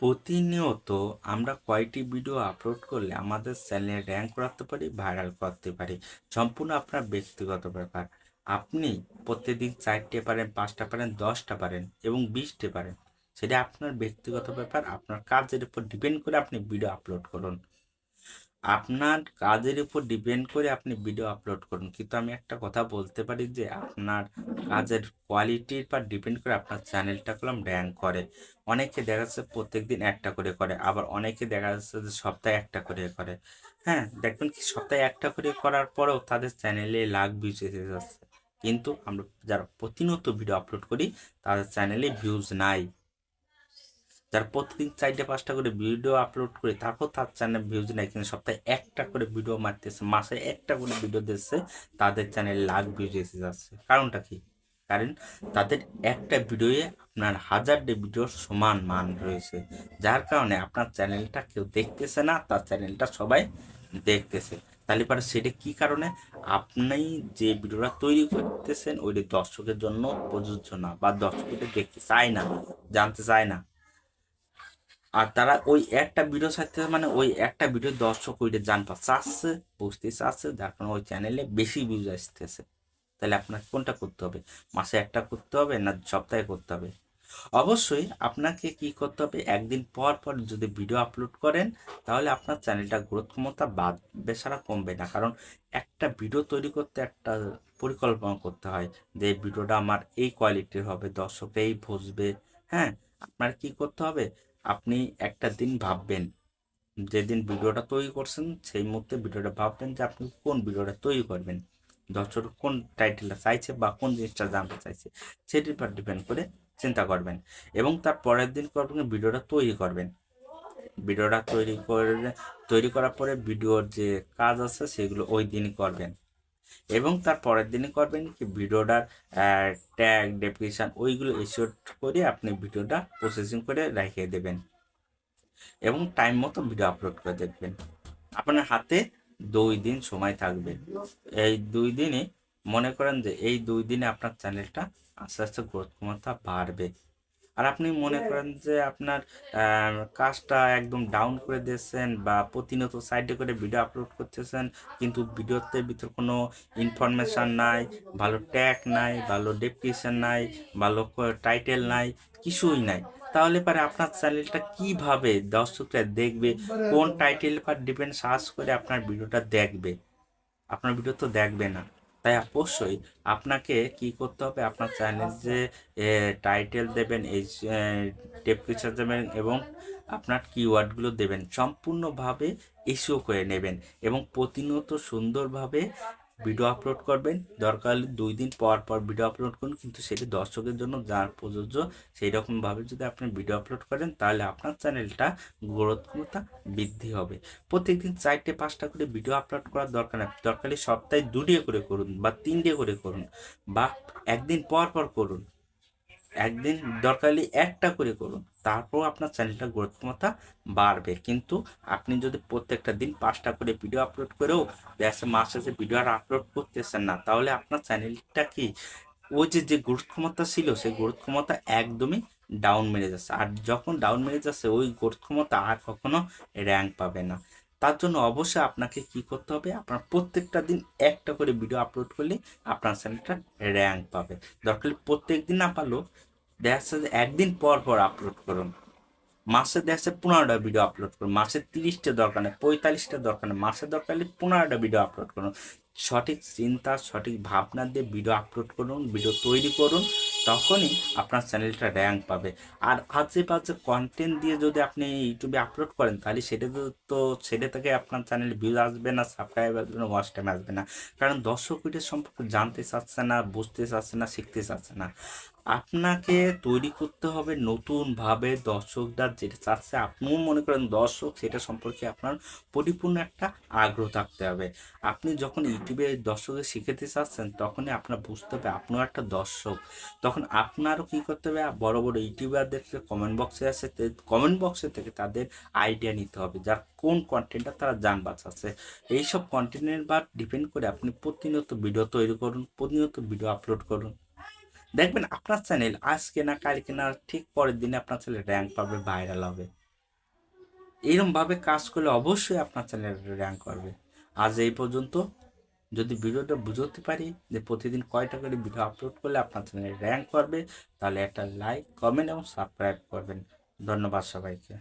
প্রতিনিয়ত আমরা কয়টি ভিডিও আপলোড করলে আমাদের চ্যানেলে র্যাঙ্ক করাতে পারি, ভাইরাল করতে পারি, সম্পূর্ণ আপনার ব্যক্তিগত ব্যাপার। আপনি প্রত্যেকদিন 4টে পারেন, 5টা পারেন, 10টা পারেন এবং 20টে পারেন, সেটা আপনার ব্যক্তিগত ব্যাপার। আপনার কাজের উপর ডিপেন্ড করে আপনি ভিডিও আপলোড করুন। আপনার কাজের উপর ডিপেন্ড করে আপনি ভিডিও আপলোড করুন, কিন্তু আমি একটা কথা বলতে পারি যে আপনার কাজের কোয়ালিটির পর ডিপেন্ড করে আপনার চ্যানেলটা কলম র্যাঙ্ক করে। অনেকে দেখা যাচ্ছে প্রত্যেক দিন একটা করে করে, আবার অনেকে দেখা যাচ্ছে যে সপ্তাহে একটা করে করে। হ্যাঁ, দেখবেন কি সপ্তাহে একটা করে করার পরেও তাদের চ্যানেলে লাখ ভিউজ এসে যাচ্ছে, কিন্তু আমরা যারা প্রতিনিয়ত ভিডিও আপলোড করি তাদের চ্যানেলে ভিউজ নাই। যারা প্রতিদিন 4টে 5টা করে ভিডিও আপলোড করে তারপর তার চ্যানেল ভিউজ নেয়, কিন্তু সপ্তাহে একটা করে ভিডিও মারতেছে, মাসে একটা করে ভিডিও দিচ্ছে, তাদের চ্যানেল লাখ ভিউজ এসে যাচ্ছে। কারণটা কি? কারণ তাদের একটা ভিডিওয়ে আপনার হাজারটা ভিডিওর সমান মান রয়েছে, যার কারণে আপনার চ্যানেলটা কেউ দেখতেছে না, তার চ্যানেলটা সবাই দেখতেছে। তাহলে পরে সেটা কি কারণে? আপনি যে ভিডিওটা তৈরি করতেছেন ওইটা দর্শকের জন্য প্রযোজ্য না, বা দর্শক এটা দেখতে চায় না, জানতে চায় না। আর তারা ওই একটা ভিডিও ছাড়তে, মানে ওই একটা ভিডিও দর্শক ওইটা জানতে চাচ্ছে, বুঝতে চাচ্ছে, যার কারণে ওই চ্যানেলে বেশি ভিউজ আসতেছে। তাহলে আপনার কোনটা করতে হবে? মাসে একটা করতে হবে না সপ্তাহে করতে হবে? অবশ্যই আপনাকে কি করতে হবে, একদিন পর পর যদি ভিডিও আপলোড করেন তাহলে আপনার চ্যানেলটা গ্রোথ ক্ষমতা বাড়বে ছাড়া কমবে না। কারণ একটা ভিডিও তৈরি করতে একটা পরিকল্পনা করতে হয় যে এই ভিডিওটা আমার এই কোয়ালিটির হবে, দর্শক এই বুঝবে। হ্যাঁ, আপনার কি করতে হবে, আপনি একটা দিন ভাববেন, যেদিন ভিডিওটা তৈরি করছেন সেই মুহূর্তে ভিডিওটা ভাববেন যে আপনি কোন ভিডিওটা তৈরি করবেন, দর্শক কোন টাইটেলটা চাইছে বা কোন জিনিসটা জানতে চাইছে, সেটির উপর ডিপেন্ড করে চিন্তা করবেন। এবং তার পরের দিন করবেন ভিডিওটা তৈরি করবেন। ভিডিওটা তৈরি করার পরে ভিডিওর যে কাজ আছে সেগুলো ওই দিনই করবেন। এবং তার পরের দিনই করবেন কি, ভিডিওটার ট্যাগ ডেসক্রিপশন ওইগুলো এসিওর করে আপনি ভিডিওটা প্রসেসিং করে রেখে দেবেন এবং টাইম মতো ভিডিও আপলোড করে দেখবেন। আপনার হাতে 2 দিন সময় থাকবে। এই 2 দিনে মনে করেন যে এই 2 দিনে আপনার চ্যানেলটা আস্তে আস্তে গ্রোথ ক্ষমতা বাড়বে। আর আপনি মনে করেন যে আপনার কাজটা একদম ডাউন করে দিয়েছেন বা প্রতিনিয়ত সাইডে করে ভিডিও আপলোড করতেছেন, কিন্তু ভিডিওতে ভিতর কোনো ইনফরমেশান নাই, ভালো ট্যাগ নাই, ভালো ডেসক্রিপশন নাই, ভালো টাইটেল নাই, কিছুই নাই, তাহলে পরে আপনার চ্যানেলটা কিভাবে দর্শকরা দেখবে? কোন টাইটেল পর ডিপেন্ড সার্চ করে আপনার ভিডিওটা দেখবে? আপনার ভিডিও তো দেখবে না। তাই অবশ্যই আপনাকে কি করতে হবে, আপনার চ্যানেল যে টাইটেল দেবেন, এই ডেসক্রিপশন দেবেন এবং আপনার কিওয়ার্ডগুলো দেবেন, সম্পূর্ণভাবে এসিও করে নেবেন এবং প্রতিনিয়ত সুন্দরভাবে ভিডিও আপলোড করবেন। দরকার হলে 2 দিন পর পর ভিডিও আপলোড করুন, কিন্তু সেটি দর্শকের জন্য যার প্রযোজ্য সেই রকমভাবে যদি আপনি ভিডিও আপলোড করেন তাহলে আপনার চ্যানেলটা গ্রোথ ক্ষমতা বৃদ্ধি হবে। প্রত্যেকদিন 4টে 5টা করে ভিডিও আপলোড করার দরকার নেই, দরকার হলে সপ্তাহে 2টে করে করুন বা 3টে করে করুন, বা একদিন পর পর করুন, একদিন দরকার হলে একটা করে করুন, তারপর আপনার চ্যানেলটা গ্রোথ ক্ষমতা বাড়বে। কিন্তু আপনি যদি প্রত্যেকটা দিন 5টা করে ভিডিও আপলোড করেও দেখা মাস শেষে ভিডিও আর আপলোড করতেছেন না, তাহলে আপনার চ্যানেলটা কি ওই যে যে গ্রোথ ক্ষমতা ছিল সেই গ্রোথ ক্ষমতা একদমই ডাউন মেরে যাচ্ছে। আর যখন ডাউন মেরে যাচ্ছে ওই গ্রোথ ক্ষমতা আর কখনো র্যাঙ্ক পাবে না। তার জন্য অবশ্যই আপনাকে কি করতে হবে, আপনার প্রত্যেকটা দিন একটা করে ভিডিও আপলোড করলে আপনার চ্যানেলটা র্যাঙ্ক পাবে। দরকার হলে প্রত্যেক দিন না পারলেও দেখা যাচ্ছে যে একদিন পর পর আপলোড করুন। মাসে দেখা যাচ্ছে 15টা ভিডিও আপলোড করুন, মাসে 30টা দরকার নেই, 45টা দরকার নেই, মাসে দরকার হলে 15টা ভিডিও আপলোড করুন। সঠিক চিন্তা সঠিক ভাবনা দিয়ে ভিডিও আপলোড করুন, ভিডিও তৈরি করুন, তখনই আপনার চ্যানেলটা র্যাঙ্ক পাবে। আর আজে বাজে কন্টেন্ট দিয়ে যদি আপনি ইউটিউবে আপলোড করেন তাহলে তো সেটা থেকে আপনার চ্যানেলে ভিউজ আসবে না, সাবস্ক্রাইব আসবে না, ওয়াচ টাইম আসবে না। কারণ দর্শক ওইটার সম্পর্কে জানতে চাচ্ছে না, বুঝতে চাচ্ছে না, শিখতে চাচ্ছে না। আপনাকে তৈরি করতে হবে নতুনভাবে, দর্শকরা যেটা চাচ্ছে আপনিও মনে করেন দর্শক, সেটা সম্পর্কে আপনার পরিপূর্ণ একটা আগ্রহ থাকতে হবে। আপনি যখন ইউটিউবে দর্শকের শিখাতে চাচ্ছেন তখনই আপনার বুঝতে হবে আপনিও একটা দর্শক। তখন আপনারও কী করতে হবে, বড় বড় ইউটিউবারদের যে কমেন্ট বক্সে আছে কমেন্ট বক্সে থেকে তাদের আইডিয়া নিতে হবে, যার কোন কন্টেন্টটা তারা জানবার চাচ্ছে। এইসব কন্টেন্টের বা ডিপেন্ড করে আপনি প্রতিনিয়ত ভিডিও তৈরি করুন, প্রতিনিয়ত ভিডিও আপলোড করুন। দেখবেন আপনার চ্যানেল আজকে না কালকে না ঠিক পরের দিনে আপনার চ্যানেল র্যাঙ্ক পাবে, ভাইরাল হবে। এরমভাবে কাজ করলে অবশ্যই আপনার চ্যানেল র্যাঙ্ক করবে। আজ এই পর্যন্ত। যদি ভিডিওটা বুঝতে পারি যে প্রতিদিন কয়টা করে ভিডিও আপলোড করলে আপনার চ্যানেল র্যাঙ্ক করবে, তাহলে একটা লাইক, কমেন্ট এবং সাবস্ক্রাইব করবেন। ধন্যবাদ সবাইকে।